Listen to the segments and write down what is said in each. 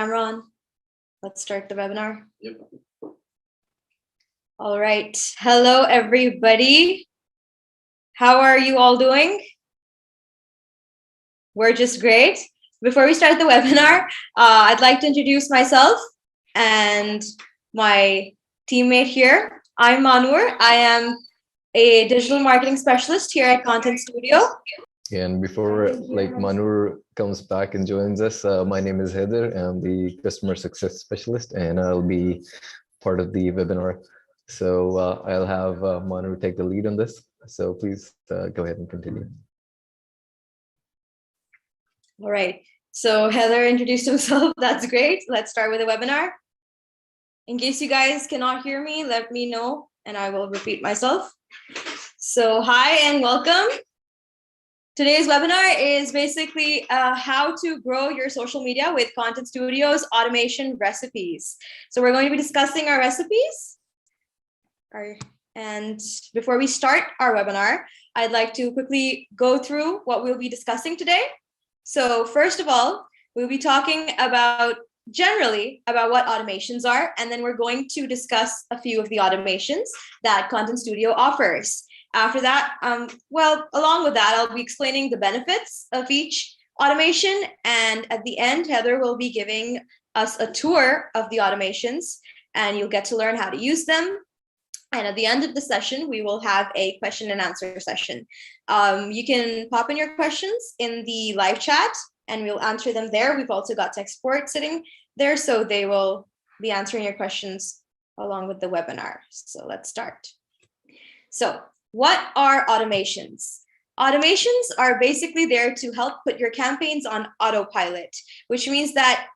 Camera on. Let's start the webinar. Yep. All right. Hello, everybody. How are you all doing? We're just great. Before we start the webinar, I'd like to introduce myself and my teammate here. I'm Manur. I am a digital marketing specialist here at Content Studio. And before Manur comes back and joins us, my name is Heather. I'm the customer success specialist, and I'll be part of the webinar. So I'll have Manur take the lead on this. So please go ahead and continue. All right. So Heather introduced himself. That's great. Let's start with the webinar. In case you guys cannot hear me, let me know, and I will repeat myself. So hi and welcome. Today's webinar is basically how to grow your social media with Content Studio's automation recipes. So we're going to be discussing our recipes. And before we start our webinar, I'd like to quickly go through what we'll be discussing today. So first of all, we'll be talking about generally about what automations are, and then we're going to discuss a few of the automations that Content Studio offers. After that, along with that, I'll be explaining the benefits of each automation. And at the end, Heather will be giving us a tour of the automations, and you'll get to learn how to use them. And at the end of the session, we will have a question and answer session. You can pop in your questions in the live chat, and we'll answer them there. We've also got tech support sitting there, so they will be answering your questions along with the webinar. So let's start. So what are automations? Automations are basically there to help put your campaigns on autopilot, which means that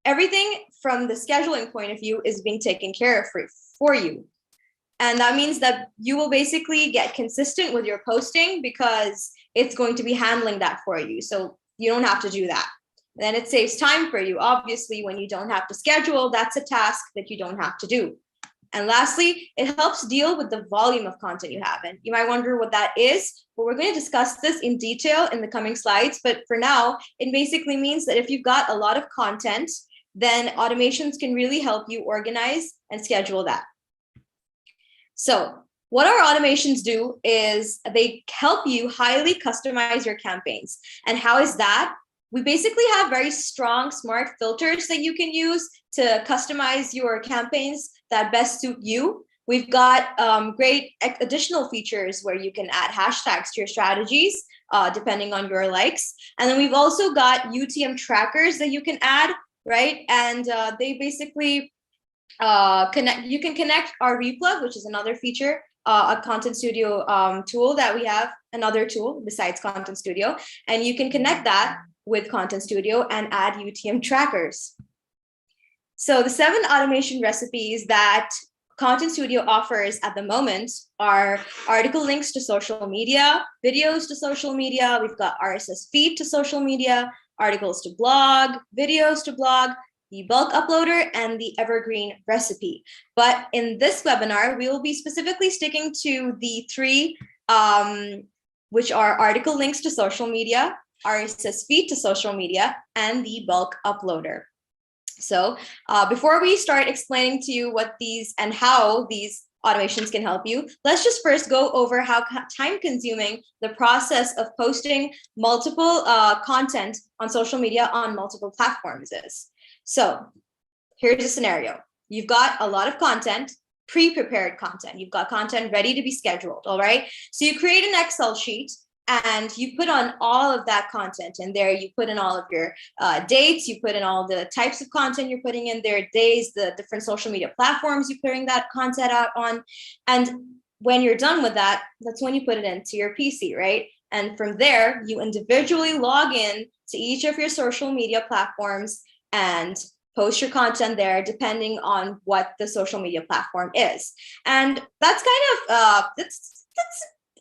everything from the scheduling point of view is being taken care of for you. And that means that you will basically get consistent with your posting because it's going to be handling that for you. So you don't have to do that. Then it saves time for you. Obviously, when you don't have to schedule, that's a task that you don't have to do. And lastly, it helps deal with the volume of content you have. And you might wonder what that is. Well, we're going to discuss this in detail in the coming slides. But for now, it basically means that if you've got a lot of content, then automations can really help you organize and schedule that. So what our automations do is they help you highly customize your campaigns. And how is that? We basically have very strong, smart filters that you can use to customize your campaigns that best suit you. We've got great additional features where you can add hashtags to your strategies, depending on your likes. And then we've also got UTM trackers that you can add, right? And they basically you can connect our replug, which is another feature, a Content Studio tool that we have, another tool besides Content Studio, and you can connect that with Content Studio and add UTM trackers. So the 7 automation recipes that Content Studio offers at the moment are article links to social media, videos to social media, we've got RSS feed to social media, articles to blog, videos to blog, the bulk uploader, and the evergreen recipe. But in this webinar, we will be specifically sticking to the 3, which are article links to social media, RSS feed to social media, and the bulk uploader. So before we start explaining to you what these and how these automations can help you, let's just first go over how time-consuming the process of posting multiple content on social media on multiple platforms is. So here's a scenario. You've got a lot of content, pre-prepared content. You've got content ready to be scheduled, all right? So you create an Excel sheet and you put on all of that content in there. You put in all of your dates, you put in all the types of content you're putting in there, days, the different social media platforms you're putting that content out on. And when you're done with that, that's when you put it into your PC, right? And from there, you individually log in to each of your social media platforms and post your content there depending on what the social media platform is. And that's kind of, that's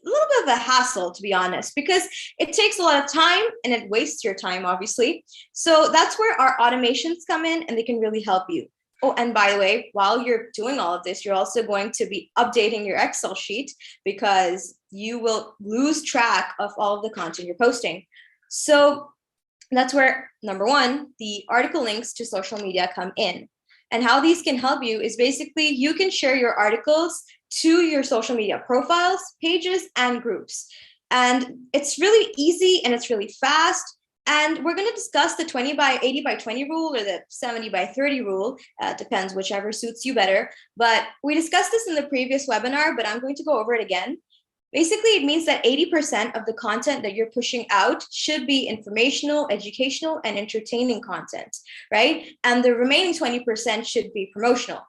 a little bit of a hassle, to be honest, because it takes a lot of time and it wastes your time, obviously. So that's where our automations come in and they can really help you. Oh, and by the way, while you're doing all of this, you're also going to be updating your Excel sheet because you will lose track of all of the content you're posting. So That's where, number one, the article links to social media come in. And how these can help you is basically you can share your articles to your social media profiles, pages, and groups. And it's really easy and it's really fast. And we're going to discuss the 20 by 80 by 20 rule or the 70 by 30 rule. Depends whichever suits you better. But we discussed this in the previous webinar, but I'm going to go over it again. Basically, it means that 80% of the content that you're pushing out should be informational, educational, and entertaining content, right? And the remaining 20% should be promotional.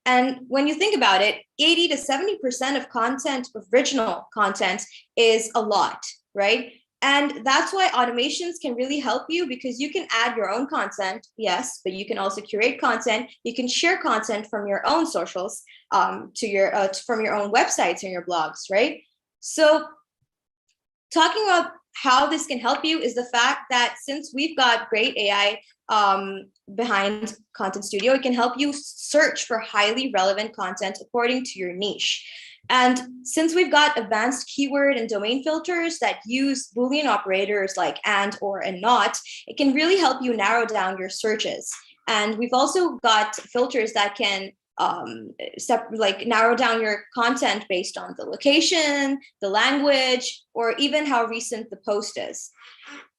And when you think about it, 80 to 70% of content, original content, is a lot, right? And that's why automations can really help you because you can add your own content, yes, but you can also curate content. You can share content from your own socials to your from your own websites and your blogs, right? So talking about how this can help you is the fact that since we've got great AI behind Content Studio, it can help you search for highly relevant content according to your niche. And since we've got advanced keyword and domain filters that use Boolean operators like and, or, and not, it can really help you narrow down your searches. And we've also got filters that can narrow down your content based on the location, the language, or even how recent the post is.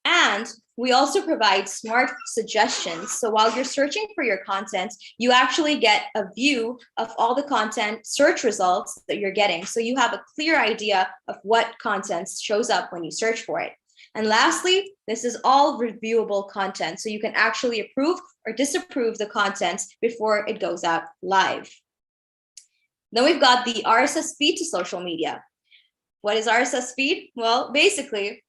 And we also provide smart suggestions. So while you're searching for your content, you actually get a view of all the content search results that you're getting. So you have a clear idea of what content shows up when you search for it. And lastly, this is all reviewable content. So you can actually approve or disapprove the content before it goes out live. Then we've got the RSS feed to social media. What is RSS feed? Well, basically,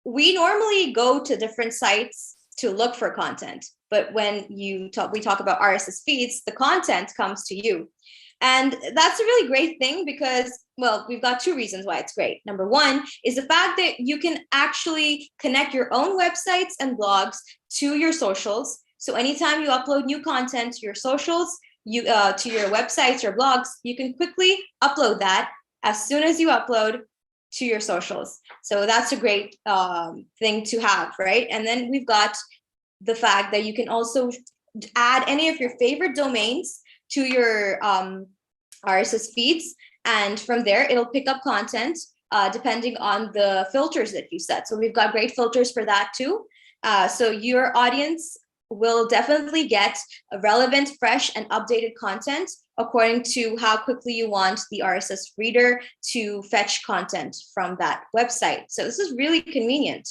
we normally go to different sites to look for content. But when we talk about RSS feeds, the content comes to you. And that's a really great thing because, well, we've got two reasons why it's great. Number one is the fact that you can actually connect your own websites and blogs to your socials. So anytime you upload new content to your socials, to your websites or blogs, you can quickly upload that as soon as you upload to your socials. So that's a great thing to have, right? And then we've got the fact that you can also add any of your favorite domains to your RSS feeds. And from there, it'll pick up content depending on the filters that you set. So we've got great filters for that too. So your audience will definitely get a relevant, fresh, and updated content according to how quickly you want the RSS reader to fetch content from that website. So this is really convenient.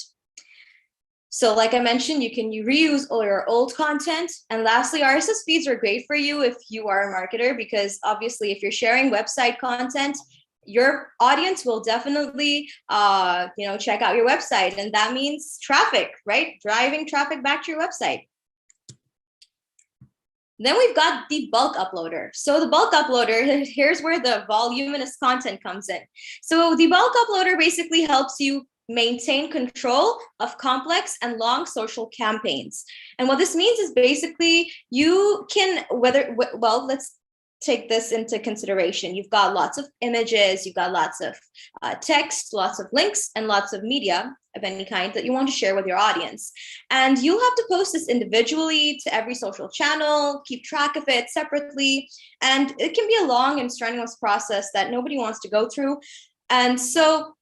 So like I mentioned, you can reuse all your old content. And lastly, RSS feeds are great for you if you are a marketer, because obviously if you're sharing website content, your audience will definitely check out your website. And that means traffic, right? Driving traffic back to your website. Then we've got the bulk uploader. So the bulk uploader, here's where the voluminous content comes in. So the bulk uploader basically helps you maintain control of complex and long social campaigns. And what this means is basically you can, let's take this into consideration. You've got lots of images, you've got lots of text, lots of links, and lots of media of any kind that you want to share with your audience. And you'll have to post this individually to every social channel, keep track of it separately. And it can be a long and strenuous process that nobody wants to go through. And so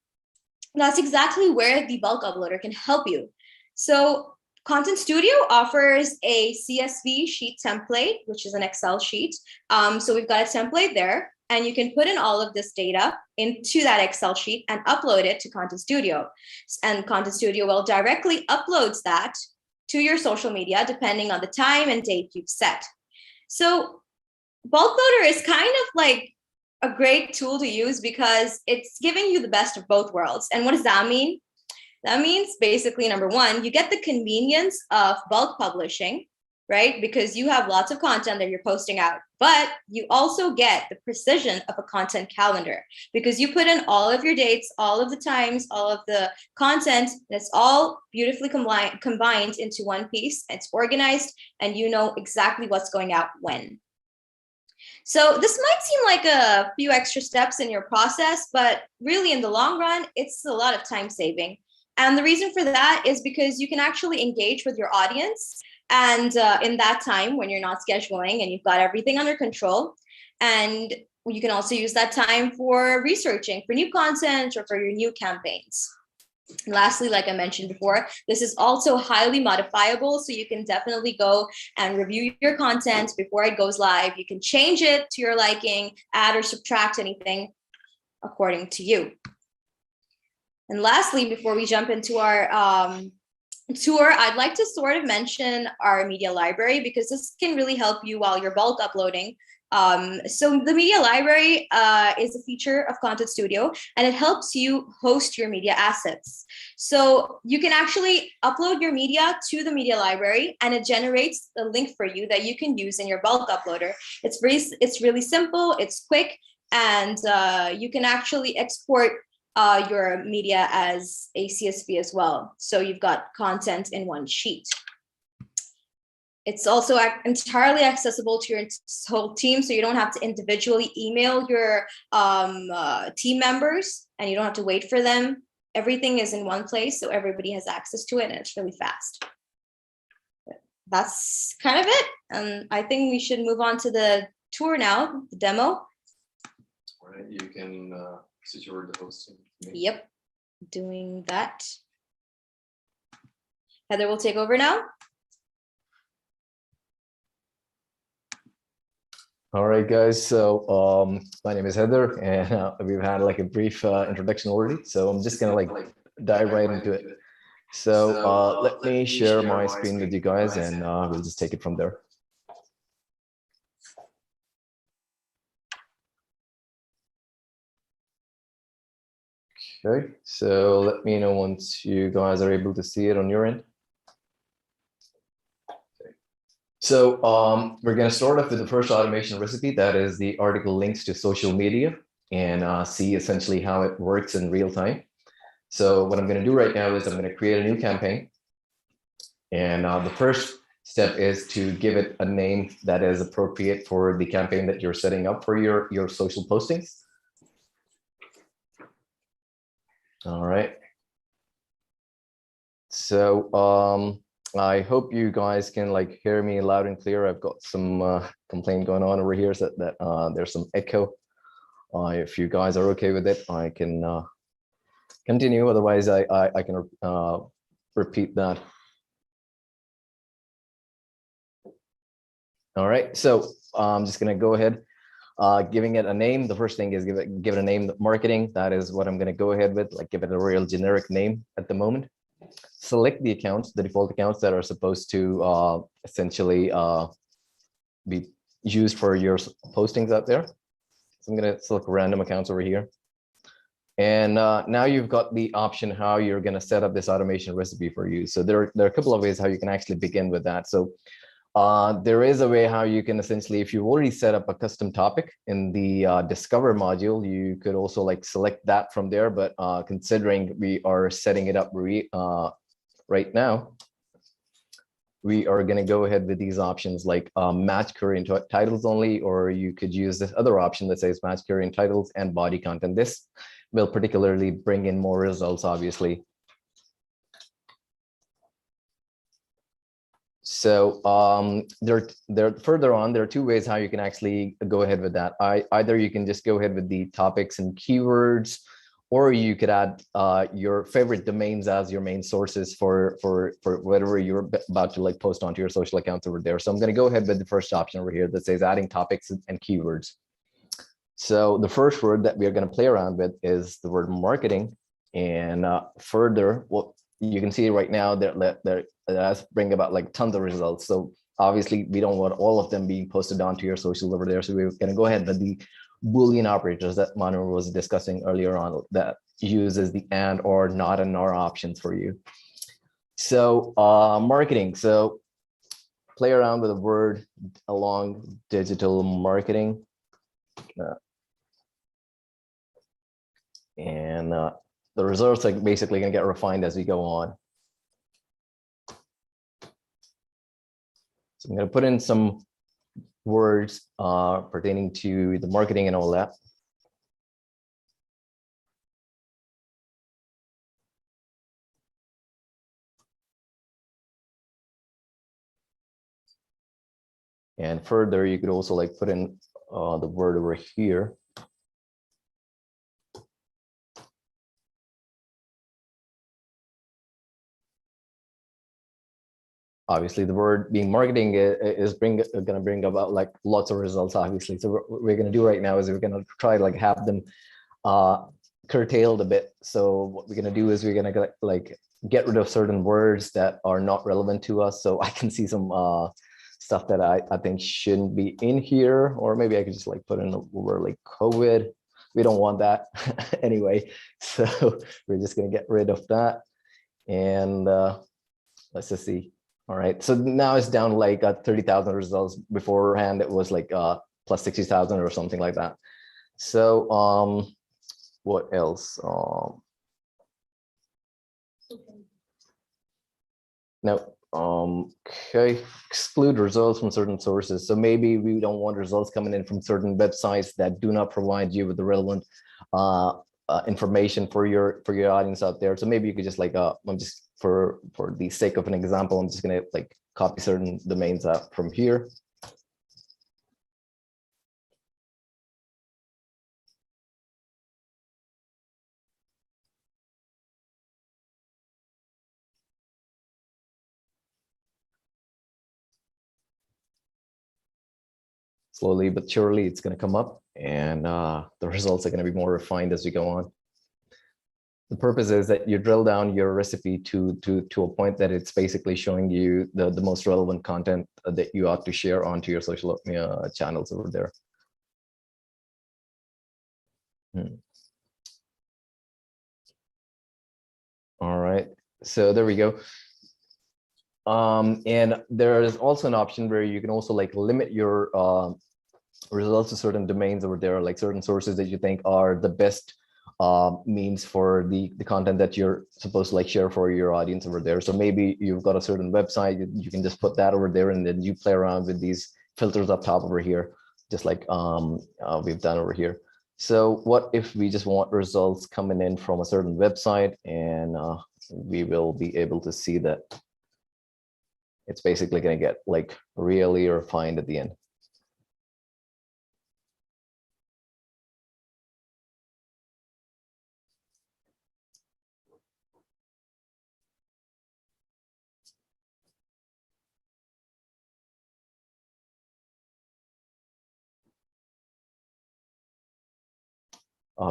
that's exactly where the bulk uploader can help you. So Content Studio offers a CSV sheet template, which is an Excel sheet. So we've got a template there, and you can put in all of this data into that Excel sheet and upload it to Content Studio. And Content Studio will directly uploads that to your social media, depending on the time and date you've set. So bulk loader is kind of like a great tool to use because it's giving you the best of both worlds. And what does that mean? That means basically, number one, you get the convenience of bulk publishing, right? Because you have lots of content that you're posting out, but you also get the precision of a content calendar because you put in all of your dates, all of the times, all of the content, and it's all beautifully combined into one piece. It's organized and you know exactly what's going out when. So this might seem like a few extra steps in your process, but really in the long run, it's a lot of time saving And the reason for that is because you can actually engage with your audience. And in that time when you're not scheduling and you've got everything under control, and you can also use that time for researching for new content or for your new campaigns. And lastly, like I mentioned before, this is also highly modifiable. So you can definitely go and review your content before it goes live. You can change it to your liking, add or subtract anything according to you. And lastly, before we jump into our tour, I'd like to sort of mention our media library, because this can really help you while you're bulk uploading. So the media library is a feature of Content Studio, and it helps you host your media assets. So you can actually upload your media to the media library, and it generates a link for you that you can use in your bulk uploader. It's really simple, it's quick, and you can actually export your media as a CSV as well. So you've got content in one sheet. It's also entirely accessible to your whole team, so you don't have to individually email your team members, and you don't have to wait for them. Everything is in one place, so everybody has access to it, and it's really fast. That's kind of it. And I think we should move on to the tour now, the demo. All right, you can switch over to hosting. Yep, doing that. Heather will take over now. All right, guys. So my name is Heather, and we've had like a brief introduction already. So I'm just gonna like dive right into it. So let me share my screen with you guys, and we'll just take it from there. Okay, so let me know once you guys are able to see it on your end. So we're going to start off with the first automation recipe, that is the article links to social media, and see essentially how it works in real time. So what I'm going to do right now is I'm going to create a new campaign. And the first step is to give it a name that is appropriate for the campaign that you're setting up for your social postings. All right. So I hope you guys can like hear me loud and clear. I've got some complaint going on over here, so that there's some echo. If you guys are okay with it, I can continue. Otherwise, I can repeat that. All right, so I'm just gonna go ahead, giving it a name. The first thing is give it a name. Marketing. That is what I'm gonna go ahead with. Like give it a real generic name at the moment. Select the accounts, the default accounts that are supposed to essentially be used for your postings out there. So I'm going to select random accounts over here. And now you've got the option how you're going to set up this automation recipe for you. So there are a couple of ways how you can actually begin with that. So there is a way how you can essentially, if you've already set up a custom topic in the Discover module, you could also like select that from there. But considering we are setting it up right now, we are going to go ahead with these options like match query and titles only, or you could use this other option that says match query and titles and body content. This will particularly bring in more results, obviously. So further on, there are two ways how you can actually go ahead with that. Either you can just go ahead with the topics and keywords, or you could add your favorite domains as your main sources for whatever you're about to like post onto your social accounts over there. So I'm going to go ahead with the first option over here that says adding topics and keywords. So the first word that we are going to play around with is the word marketing. And further, what you can see right now, that has bring about like tons of results. So obviously we don't want all of them being posted onto your socials over there. So we're going to go ahead with the Boolean operators that Manu was discussing earlier on, that uses the and, or, not, and nor options for you. So marketing. So play around with a word along digital marketing. And the results are basically going to get refined as we go on. So I'm going to put in some words pertaining to the marketing and all that. And further, you could also like put in the word over here. Obviously, the word being marketing is going to bring about like lots of results, obviously. So what we're going to do right now is we're going to try to like have them curtailed a bit. So what we're going to do is we're going to like get rid of certain words that are not relevant to us. So I can see some stuff that I think shouldn't be in here, or maybe I could just like put in a word like COVID. We don't want that anyway. So we're just going to get rid of that. And let's just see. All right, so now it's down like 30,000 results. Beforehand, it was like plus 60,000 or something like that. So what else? Now, okay, exclude results from certain sources. So maybe we don't want results coming in from certain websites that do not provide you with the relevant information for your audience out there. So maybe you could just like I'm just for the sake of an example, I'm just gonna like copy certain domains out from here. Slowly but surely, it's going to come up, and the results are going to be more refined as we go on. The purpose is that you drill down your recipe to a point that it's basically showing you the most relevant content that you ought to share onto your social channels over there. All right, so there we go. And there is also an option where you can also like limit your results to certain domains over there, like certain sources that you think are the best means for the content that you're supposed to like share for your audience over there. So maybe you've got a certain website, you can just put that over there, and then you play around with these filters up top over here, just like we've done over here. So what if we just want results coming in from a certain website, and we will be able to see that it's basically going to get like really refined at the end.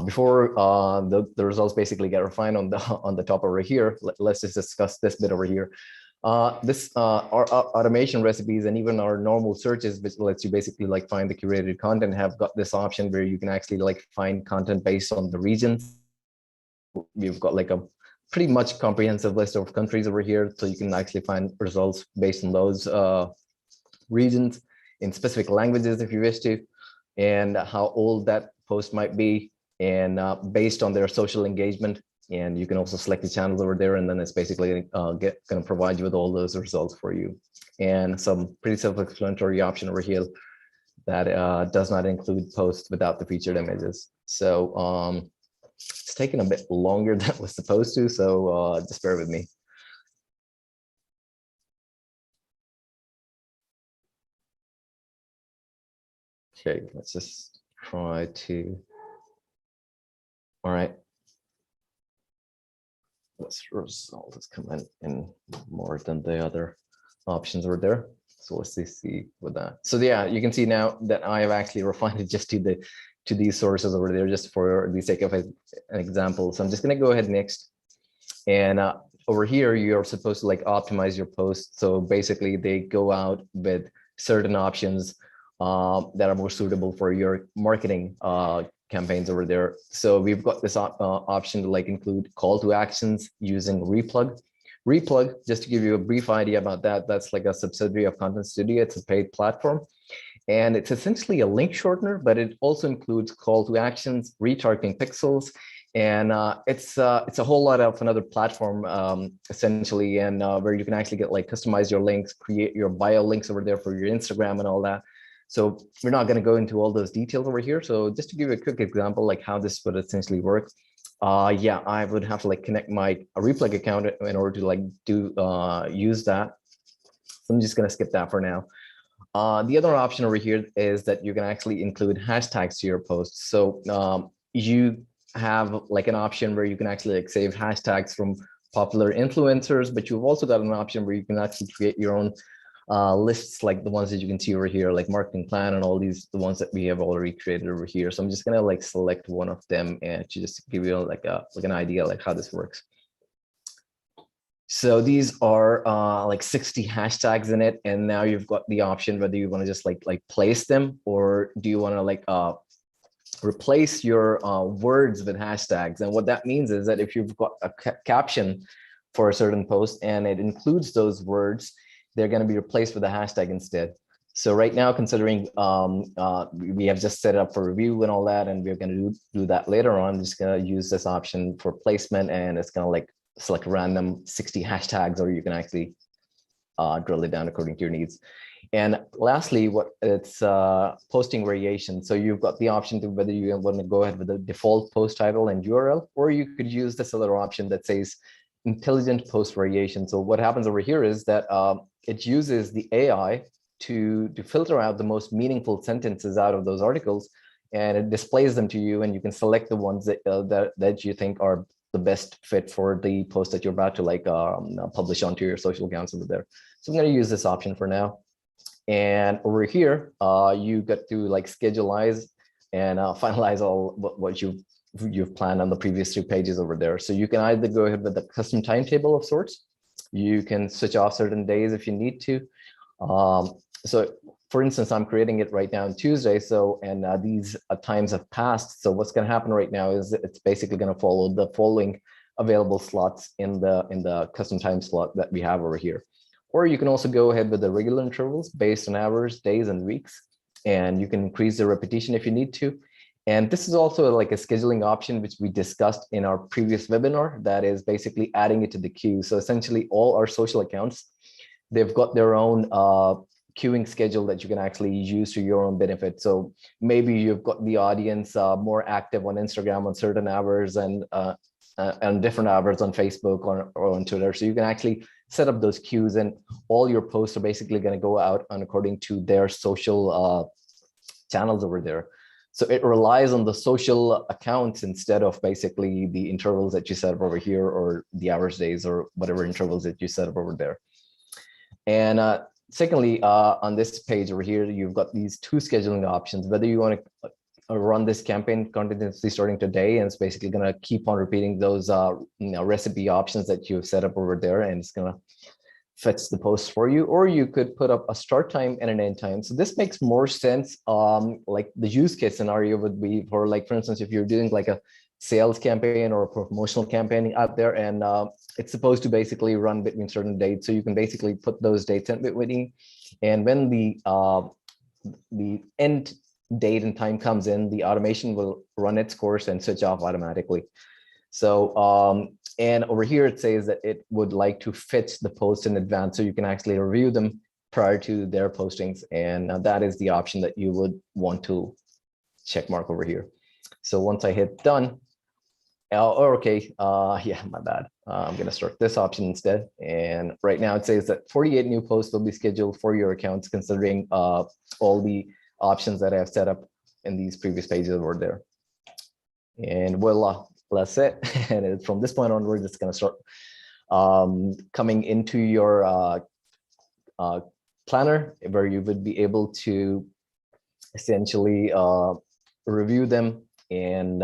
Before the results basically get refined on the top over here, let's just discuss this bit over here. Our automation recipes and even our normal searches, which lets you basically like find the curated content, have got this option where you can actually like find content based on the regions. We've got like a pretty much comprehensive list of countries over here, so you can actually find results based on those regions in specific languages if you wish to, and how old that post might be, and based on their social engagement. And you can also select the channels over there, and then it's basically going to provide you with all those results for you. And some pretty self-explanatory option over here that does not include posts without the featured images. So it's taken a bit longer than it was supposed to, so just bear with me. Okay, let's just try to. All right. This result is coming in more than the other options over there. So let's see with that. So yeah, you can see now that I have actually refined it just to these sources over there, just for the sake of an example. So I'm just going to go ahead next. And over here, you're supposed to like optimize your posts. So basically they go out with certain options that are more suitable for your marketing campaigns over there. So we've got this option to like include call to actions using Replug. Replug, just to give you a brief idea about that, that's like a subsidiary of Content Studio. It's a paid platform, and it's essentially a link shortener, but it also includes call to actions, retargeting pixels, and it's a whole lot of another platform essentially, and where you can actually get like customize your links, create your bio links over there for your Instagram and all that. So we're not going to go into all those details over here. So just to give you a quick example, like how this would essentially work. Yeah, I would have to like connect my Replug account in order to like use that. So I'm just going to skip that for now. The other option over here is that you can actually include hashtags to your posts. So you have like an option where you can actually like save hashtags from popular influencers, but you've also got an option where you can actually create your own lists, like the ones that you can see over here, like marketing plan and all these, the ones that we have already created over here. So I'm just gonna like select one of them and to just give you like an idea like how this works. So these are like 60 hashtags in it, and now you've got the option whether you want to just like place them, or do you want to like replace your words with hashtags. And what that means is that if you've got a caption for a certain post and it includes those words, they're going to be replaced with a hashtag instead. So right now, considering we have just set it up for review and all that, and we're going to do that later on, I'm just going to use this option for placement, and it's going to like select random 60 hashtags, or you can actually drill it down according to your needs. And lastly, what it's posting variation. So you've got the option to whether you want to go ahead with the default post title and URL, or you could use this other option that says intelligent post variation. So what happens over here is that it uses the AI to filter out the most meaningful sentences out of those articles, and it displays them to you, and you can select the ones that that you think are the best fit for the post that you're about to like publish onto your social accounts over there. So I'm going to use this option for now. And over here, you get to like scheduleize and finalize all what you've planned on the previous 2 pages over there. So you can either go ahead with a custom timetable of sorts. You can switch off certain days if you need to. So for instance, I'm creating it right now on Tuesday. So, and these times have passed. So what's going to happen right now is it's basically going to follow the following available slots in the custom time slot that we have over here. Or you can also go ahead with the regular intervals based on hours, days, and weeks. And you can increase the repetition if you need to. And this is also like a scheduling option, which we discussed in our previous webinar, that is basically adding it to the queue. So essentially all our social accounts, they've got their own queuing schedule that you can actually use to your own benefit. So maybe you've got the audience more active on Instagram on certain hours and different hours on Facebook or on Twitter. So you can actually set up those queues, and all your posts are basically going to go out on according to their social channels over there. So it relies on the social accounts instead of basically the intervals that you set up over here, or the hours, days, or whatever intervals that you set up over there. And secondly, on this page over here, you've got these 2 scheduling options, whether you want to run this campaign continuously starting today, and it's basically going to keep on repeating those recipe options that you've set up over there, and it's going to fetch the post for you. Or you could put up a start time and an end time. So this makes more sense. Like the use case scenario would be for, like, for instance, if you're doing like a sales campaign or a promotional campaign out there, and it's supposed to basically run between certain dates. So you can basically put those dates in between, and when the end date and time comes in, the automation will run its course and switch off automatically. So and over here it says that it would like to fetch the post in advance, so you can actually review them prior to their postings, and that is the option that you would want to check mark over here. So once I hit done, okay, yeah, my bad. I'm going to start this option instead. And right now it says that 48 new posts will be scheduled for your accounts, considering all the options that I have set up in these previous pages over there. And voila, that's it. And from this point onwards, it's going to start coming into your planner, where you would be able to essentially review them and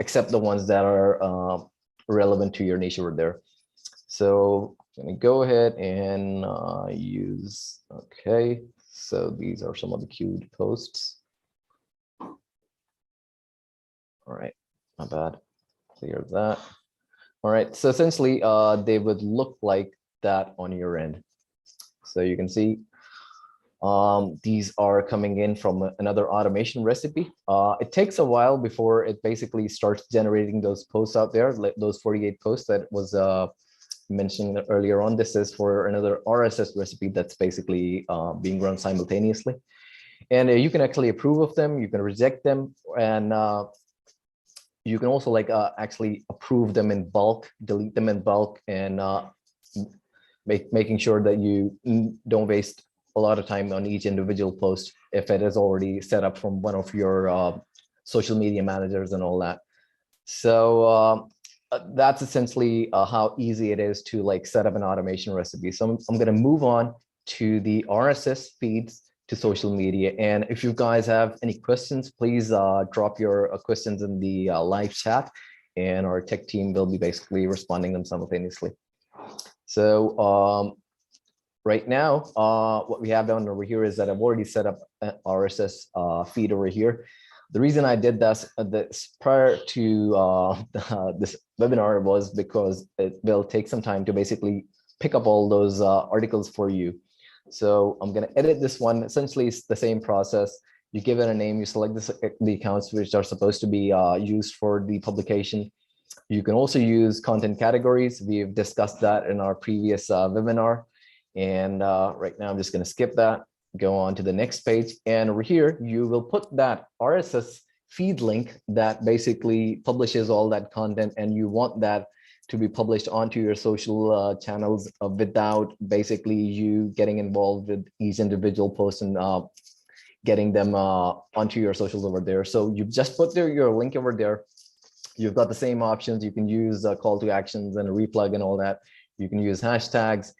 accept the ones that are relevant to your niche over there. So I'm going to go ahead and use, okay. So these are some of the queued posts. All right, my bad, clear that. All right, so essentially they would look like that on your end. So you can see these are coming in from another automation recipe. It takes a while before it basically starts generating those posts out there, like those 48 posts that was mentioned earlier on. This is for another RSS recipe that's basically being run simultaneously. And you can actually approve of them, you can reject them, and you can also like actually approve them in bulk, delete them in bulk, and making sure that you don't waste a lot of time on each individual post if it is already set up from one of your social media managers and all that. So that's essentially how easy it is to like set up an automation recipe. So I'm going to move on to the RSS feeds to social media. And if you guys have any questions, please drop your questions in the live chat, and our tech team will be basically responding them simultaneously. So right now, what we have done over here is that I've already set up an RSS feed over here. The reason I did this prior to this webinar was because it will take some time to basically pick up all those articles for you. So I'm going to edit this one. Essentially, it's the same process. You give it a name, you select the accounts which are supposed to be used for the publication. You can also use content categories. We've discussed that in our previous webinar. And right now, I'm just going to skip that, go on to the next page. And over here, you will put that RSS feed link that basically publishes all that content, and you want that to be published onto your social channels without basically you getting involved with each individual post and getting them onto your socials over there. So you just put your link over there. You've got the same options. You can use call to actions and a replug and all that. You can use hashtags.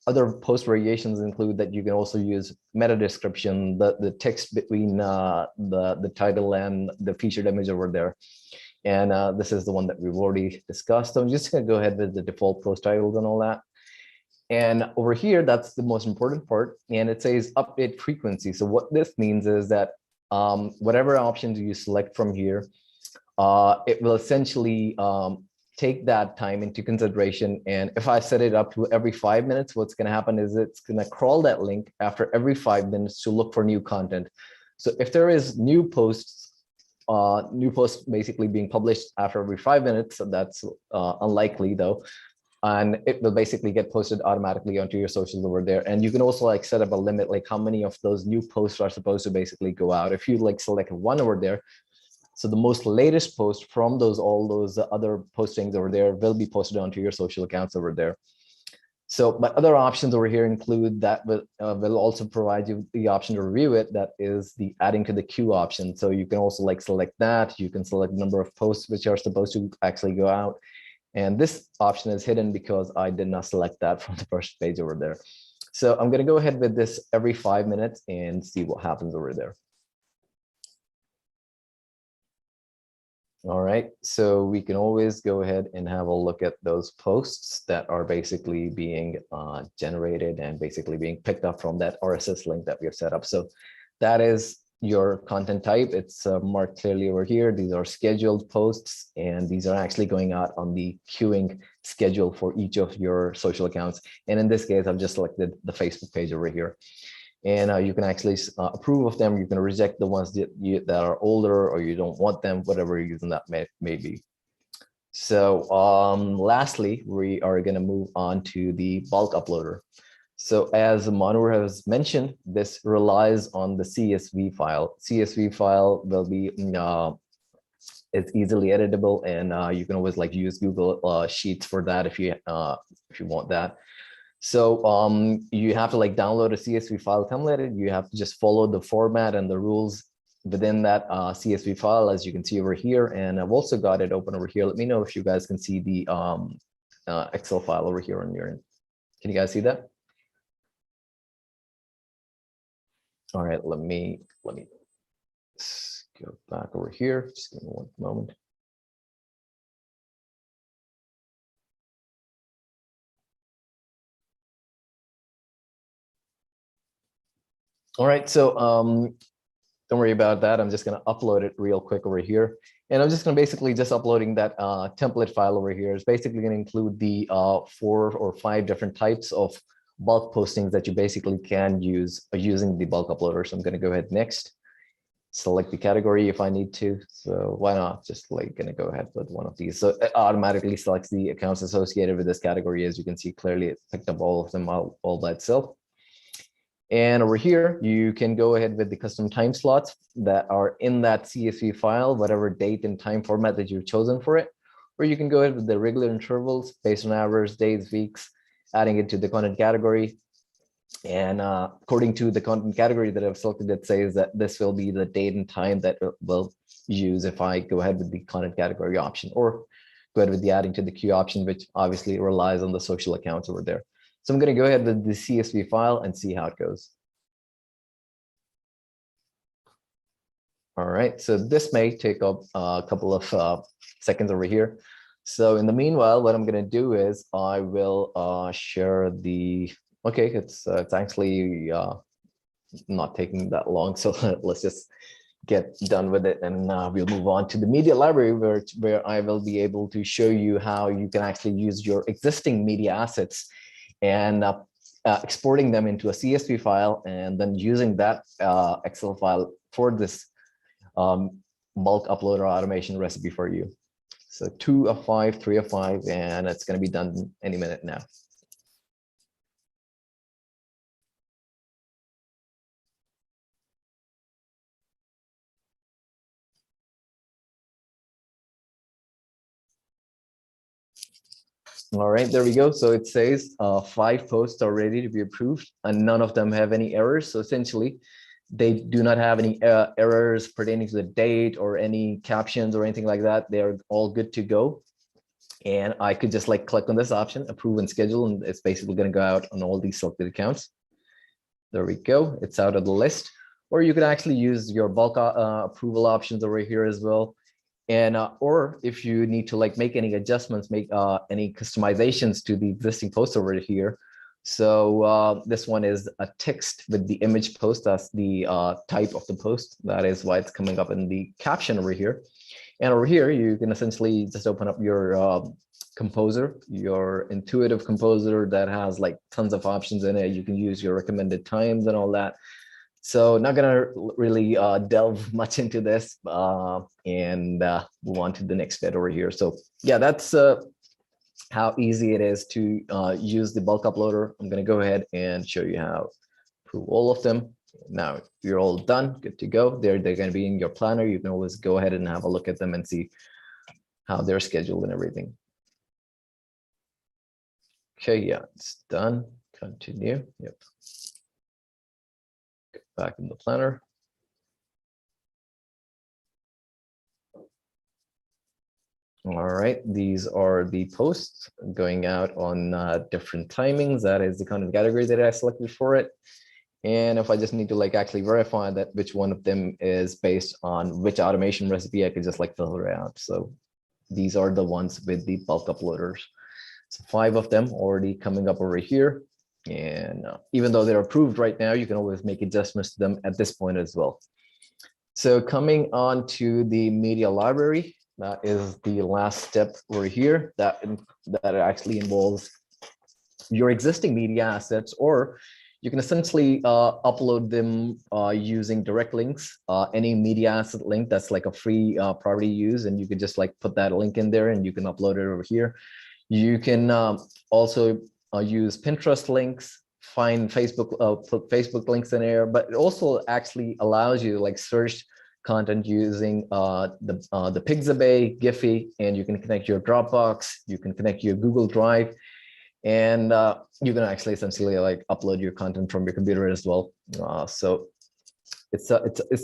Other post variations include that you can also use meta description, the text between the title and the featured image over there. And this is the one that we've already discussed. So I'm just going to go ahead with the default post titles and all that. And over here, that's the most important part. And it says update frequency. So what this means is that whatever options you select from here, it will essentially take that time into consideration. And if I set it up to every 5 minutes, what's going to happen is it's going to crawl that link after every 5 minutes to look for new content. So if there is new posts basically being published after every 5 minutes, so that's unlikely though. And it will basically get posted automatically onto your socials over there. And you can also like set up a limit, like how many of those new posts are supposed to basically go out. If you like select one over there, so the most latest post from all those other postings over there will be posted onto your social accounts over there. So, but other options over here include that will also provide you the option to review it. That is the adding to the queue option. So you can also like select that. You can select the number of posts which are supposed to actually go out. And this option is hidden because I did not select that from the first page over there. So I'm going to go ahead with this every 5 minutes and see what happens over there. All right, so we can always go ahead and have a look at those posts that are basically being generated and basically being picked up from that RSS link that we have set up. So that is your content type. It's marked clearly over here. These are scheduled posts, and these are actually going out on the queuing schedule for each of your social accounts. And in this case, I've just selected the Facebook page over here. And you can actually approve of them. You can reject the ones that are older, or you don't want them, whatever reason that may be. So lastly, we are going to move on to the bulk uploader. So as Manur has mentioned, this relies on the CSV file. CSV file will be it's easily editable, and you can always like use Google Sheets for that if you want that. So you have to like download a CSV file template. You have to just follow the format and the rules within that CSV file, as you can see over here. And I've also got it open over here. Let me know if you guys can see the Excel file over here on your end. Can you guys see that? All right, let me go back over here. Just give me one moment. All right, so don't worry about that. I'm just going to upload it real quick over here. And I'm just going to basically just uploading that template file over here. It's basically going to include the 4 or 5 different types of bulk postings that you basically can use using the bulk uploader. So I'm going to go ahead next, select the category if I need to. So why not just like going to go ahead with one of these. So it automatically selects the accounts associated with this category. As you can see clearly, it picked up all of them all by itself. And over here, you can go ahead with the custom time slots that are in that CSV file, whatever date and time format that you've chosen for it. Or you can go ahead with the regular intervals based on hours, days, weeks, adding it to the content category. And according to the content category that I've selected, it says that this will be the date and time that it will use if I go ahead with the content category option, or go ahead with the adding to the queue option, which obviously relies on the social accounts over there. So I'm going to go ahead with the CSV file and see how it goes. All right, so this may take up a couple of seconds over here. So in the meanwhile, what I'm going to do is I will share the, okay, it's actually not taking that long. So let's just get done with it, and we'll move on to the media library, where I will be able to show you how you can actually use your existing media assets and exporting them into a CSV file, and then using that Excel file for this bulk uploader automation recipe for you. So 2 of 5, 3 of 5, and it's going to be done any minute now. All right, there we go. So it says 5 posts are ready to be approved, and none of them have any errors. So essentially, they do not have any errors pertaining to the date or any captions or anything like that. They're all good to go. And I could just like click on this option, approve and schedule, and it's basically going to go out on all these selected accounts. There we go. It's out of the list. Or you could actually use your bulk approval options over here as well. And or if you need to like make any adjustments, make any customizations to the existing post over here. So this one is a text with the image post. That's the type of the post. That is why it's coming up in the caption over here. And over here, you can essentially just open up your composer, your intuitive composer that has like tons of options in it. You can use your recommended times and all that. So not gonna really delve much into this and move on to the next bit over here. So yeah, that's how easy it is to use the bulk uploader. I'm gonna go ahead and show you how to approve all of them. Now you're all done, good to go. They're gonna be in your planner. You can always go ahead and have a look at them and see how they're scheduled and everything. Okay, yeah, it's done. Continue. Yep. Get back in the planner. All right, these are the posts going out on different timings. That is the content category that I selected for it. And if I just need to like actually verify that which one of them is based on which automation recipe, I could just like filter it out. So these are the ones with the bulk uploaders. So 5 of them already coming up over here. And even though they're approved right now, you can always make adjustments to them at this point as well. So coming on to the media library, that is the last step over here that actually involves your existing media assets, or you can essentially upload them using direct links, any media asset link that's like a free property use, and you could just like put that link in there and you can upload it over here. You can also use Pinterest links, find Facebook, put Facebook links in there, but it also actually allows you to like search content using the Pixabay, Giphy, and you can connect your Dropbox, you can connect your Google Drive, and you can actually essentially like upload your content from your computer as well. So it's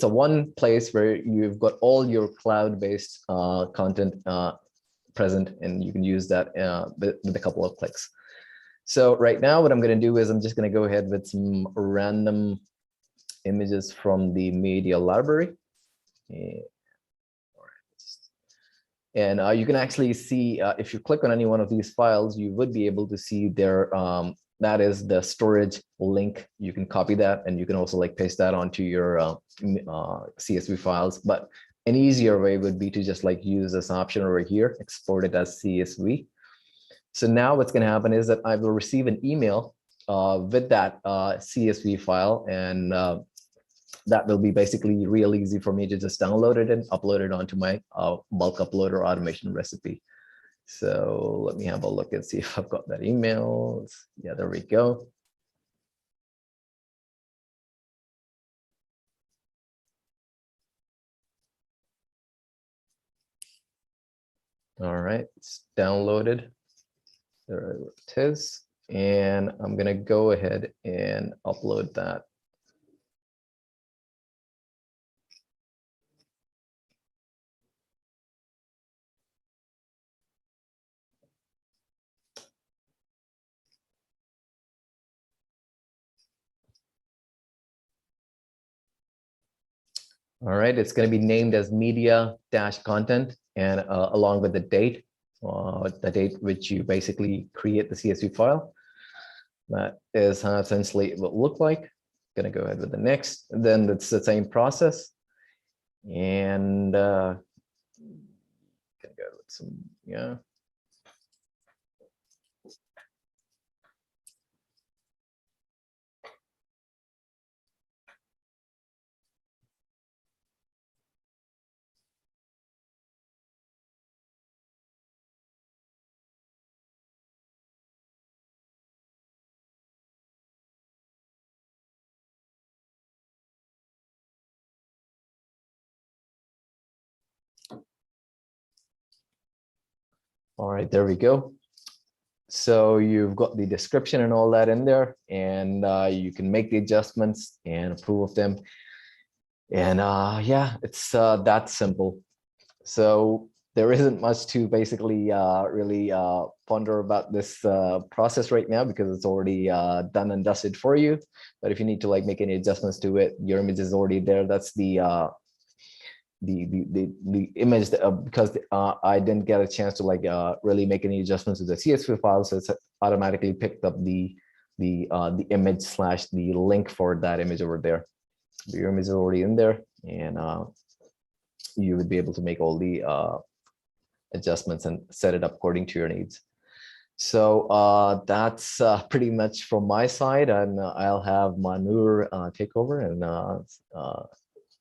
a one place where you've got all your cloud-based content present, and you can use that with a couple of clicks. So right now, what I'm going to do is I'm just going to go ahead with some random images from the media library. And you can actually see if you click on any one of these files, you would be able to see their that is the storage link. You can copy that, and you can also like paste that onto your CSV files. But an easier way would be to just like use this option over here, export it as CSV. So now what's going to happen is that I will receive an email with that CSV file, and that will be basically real easy for me to just download it and upload it onto my bulk uploader automation recipe. So let me have a look and see if I've got that email. Yeah, there we go. All right, it's downloaded. There it is. and I'm gonna go ahead and upload that. All right, it's going to be named as media-content, and along with the date which you basically create the CSV file. That is how essentially it will look like. Going to go ahead with the next. Then it's the same process, and gonna go with some, yeah. All right, there we go. So you've got the description and all that in there, and you can make the adjustments and approve of them. And yeah, it's that simple. So there isn't much to basically really ponder about this process right now, because it's already done and dusted for you. But if you need to like make any adjustments to it, your image is already there. That's the image that, because I didn't get a chance to like really make any adjustments to the CSV file, so it's automatically picked up the image slash the link for that image over there. Your image is already in there, and you would be able to make all the adjustments and set it up according to your needs. So that's pretty much from my side, and I'll have Manur take over and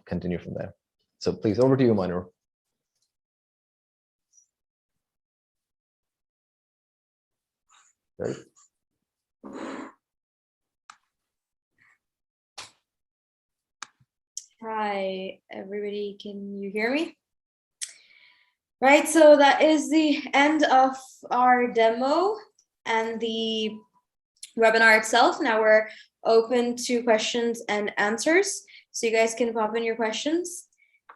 continue from there. So please, over to you, Manur. Great. Hi, everybody. Can you hear me? Right, so that is the end of our demo and the webinar itself. Now we're open to questions and answers. So you guys can pop in your questions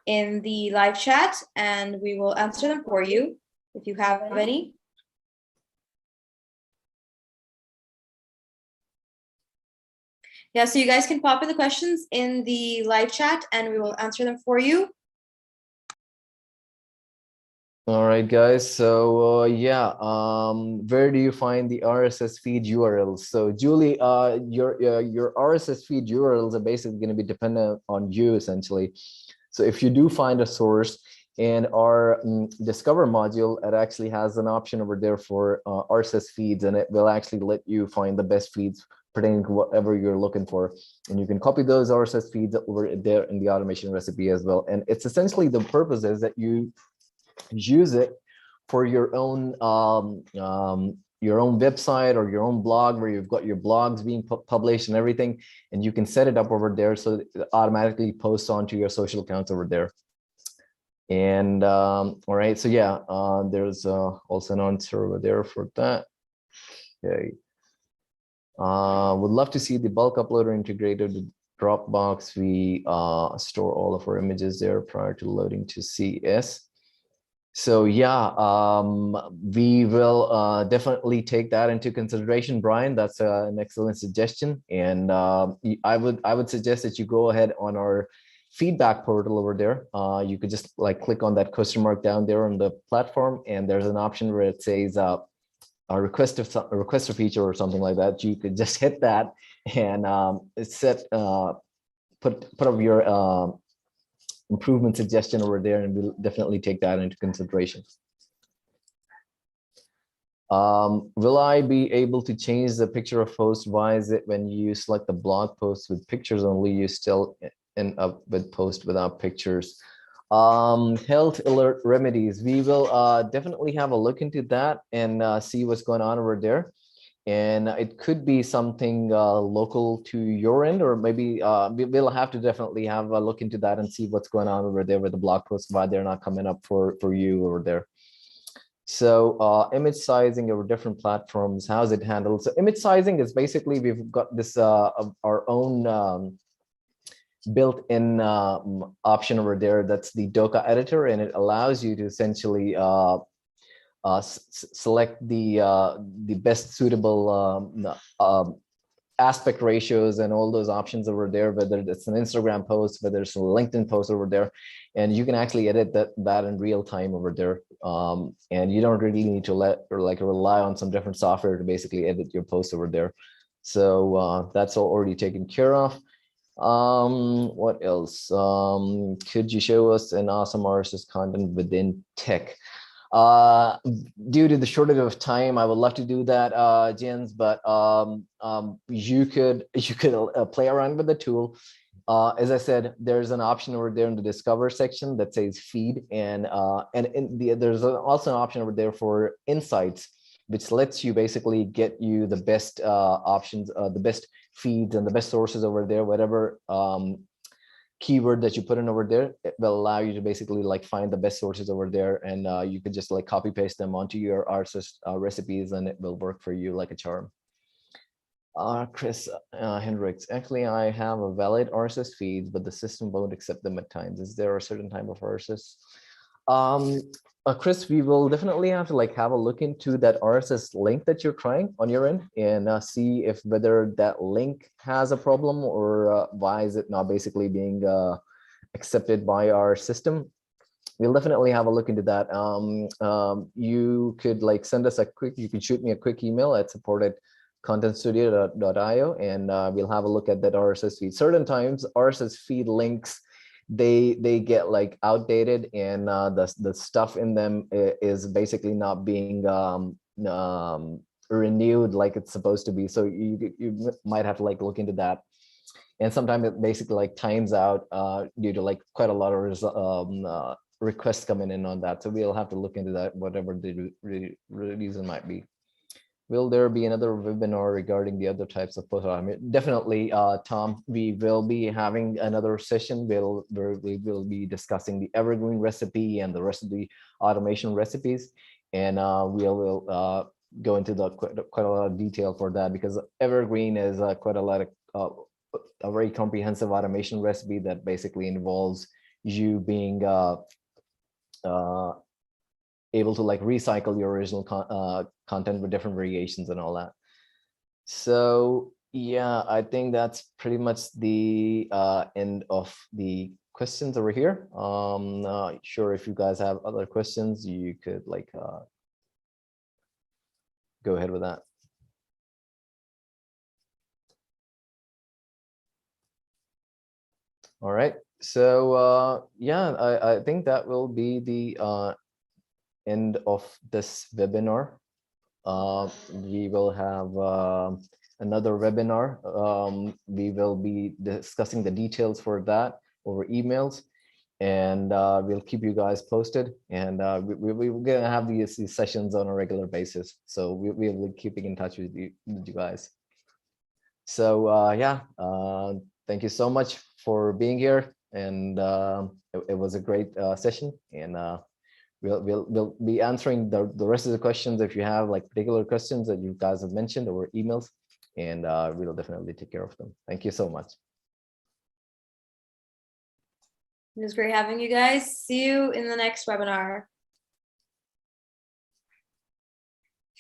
in the live chat and we will answer them for you if you have any. Yeah, so you guys can pop in the questions in the live chat and we will answer them for you. All right, guys. So yeah, where do you find the RSS feed URLs? So Julie, your RSS feed URLs are basically going to be dependent on you essentially. So if you do find a source in our Discover module, it actually has an option over there for RSS feeds, and it will actually let you find the best feeds pertaining to whatever you're looking for. And you can copy those RSS feeds over there in the automation recipe as well. And it's essentially, the purpose is that you use it for your own website or your own blog, where you've got your blogs being published and everything, and you can set it up over there so that it automatically posts onto your social accounts over there. And all right, so yeah, there's also an answer over there for that. Okay. Would love to see the bulk uploader integrated with Dropbox. We store all of our images there prior to loading to CS. So yeah, we will definitely take that into consideration, Brian. That's an excellent suggestion, and I would suggest that you go ahead on our feedback portal over there. You could just like click on that question mark down there on the platform, and there's an option where it says a request a feature or something like that. You could just hit that and put up your improvement suggestion over there, and we'll definitely take that into consideration. Will I be able to change the picture of post? Why is it when you select the blog post with pictures only, you still end up with post without pictures? Health alert remedies. We will definitely have a look into that and see what's going on over there. And it could be something local to your end, or maybe we'll have to definitely have a look into that and see what's going on over there with the blog posts, why they're not coming up for you over there. So image sizing over different platforms, how's it handled? So image sizing is basically, we've got this our own built-in option over there. That's the Doka editor, and it allows you to essentially select the best suitable aspect ratios and all those options over there, whether it's an Instagram post, whether it's a LinkedIn post over there, and you can actually edit that in real time over there. And you don't really need to rely on some different software to basically edit your post over there. So that's all already taken care of. What else? Could you show us an awesome RSS content within tech? Due to the shortage of time, I would love to do that, Jens, but you could play around with the tool. As I said, there's an option over there in the Discover section that says feed, and there's also an option over there for insights, which lets you basically get you the best options, the best feeds and the best sources over there. Whatever keyword that you put in over there, it will allow you to basically like find the best sources over there, and you could just like copy paste them onto your RSS recipes, and it will work for you like a charm. Chris Hendricks, actually I have a valid RSS feed, but the system won't accept them at times. Is there a certain type of RSS? Chris, we will definitely have to like have a look into that RSS link that you're trying on your end, and see if whether that link has a problem, or why is it not basically being accepted by our system. We'll definitely have a look into that. You could like send us you can shoot me a quick email at support@ContentStudio.io, and we'll have a look at that RSS feed. Certain times RSS feed links, they get like outdated, and the stuff in them is basically not being renewed like it's supposed to be. So you might have to like look into that. And sometimes it basically like times out due to like quite a lot of requests coming in on that. So we'll have to look into that, whatever the reason might be. Will there be another webinar regarding the other types of post automation? Definitely, Tom. We will be having another session where we will be discussing the evergreen recipe and the rest of the automation recipes, and we will go into quite a lot of detail for that, because evergreen is quite a lot of a very comprehensive automation recipe that basically involves you being able to like recycle your original content with different variations and all that. So yeah, I think that's pretty much the end of the questions over here. Sure, if you guys have other questions, you could like go ahead with that. All right, so yeah, I think that will be the end of this webinar. We will have another webinar. We will be discussing the details for that over emails, and we'll keep you guys posted. And we're gonna have these sessions on a regular basis, so we'll be keeping in touch with you guys. So yeah, thank you so much for being here, and it was a great session, and we'll be answering the rest of the questions if you have like particular questions that you guys have mentioned over emails, and we'll definitely take care of them. Thank you so much. It was great having you guys. See you in the next webinar.